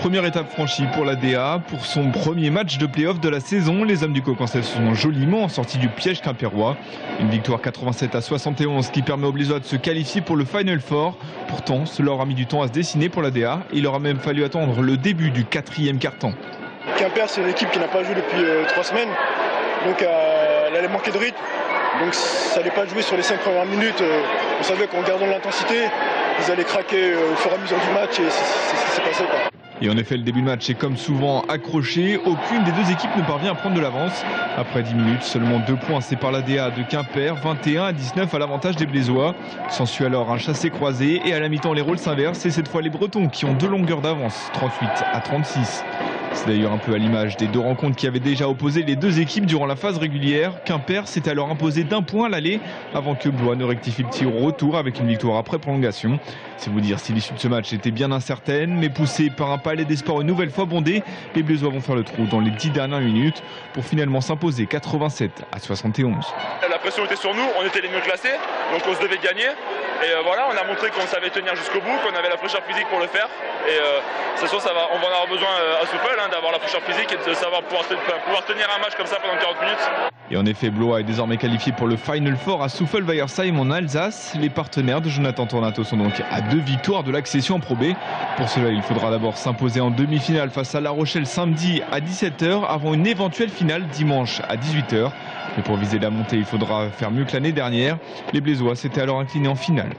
Première étape franchie pour la DA. Pour son premier match de play-off de la saison, les hommes du Cocancel sont joliment sortis du piège quimpérois. Une victoire 87-71 qui permet aux Blésois de se qualifier pour le Final Four. Pourtant, cela leur a mis du temps à se dessiner pour la DA. Il leur a même fallu attendre le début du 4e quart-temps. Quimper, c'est une équipe qui n'a pas joué depuis 3 semaines. Donc elle allait manquer de rythme. Donc ça n'allait pas jouer sur les 5 premières minutes. On savait qu'en gardant l'intensité, ils allaient craquer au fur et à mesure du match et c'est ce qui s'est passé, quoi. Et en effet, le début de match est comme souvent accroché. Aucune des deux équipes ne parvient à prendre de l'avance. Après 10 minutes, seulement 2 points séparent la DA de Quimper, 21-19 à l'avantage des Blésois. S'ensuit alors un chassé-croisé et à la mi-temps, les rôles s'inversent. C'est cette fois les Bretons qui ont 2 longueurs d'avance, 38-36. C'est d'ailleurs un peu à l'image des 2 rencontres qui avaient déjà opposé les 2 équipes durant la phase régulière. Quimper s'est alors imposé d'1 point à l'aller avant que Blois ne rectifie le tir au retour avec une victoire après prolongation. C'est vous dire si l'issue de ce match était bien incertaine, mais poussé par un palais d'espoir une nouvelle fois bondé, les Blésois vont faire le trou dans les 10 dernières minutes pour finalement s'imposer 87-71. La pression était sur nous, on était les mieux classés, donc on se devait gagner. Et voilà, on a montré qu'on savait tenir jusqu'au bout, qu'on avait la fraîcheur physique pour le faire. Et c'est sûr, on va en avoir besoin à Souffel, d'avoir la fraîcheur physique et de savoir pouvoir tenir un match comme ça pendant 40 minutes. Et en effet, Blois est désormais qualifié pour le Final Four à Souffel-Weiersheim en Alsace. Les partenaires de Jonathan Tornato sont donc à 2 victoires de l'accession en Pro B. Pour cela, il faudra d'abord s'imposer en demi-finale face à La Rochelle samedi à 17h avant une éventuelle finale dimanche à 18h. Mais pour viser la montée, il faudra faire mieux que l'année dernière. Les Blésois s'étaient alors inclinés en finale.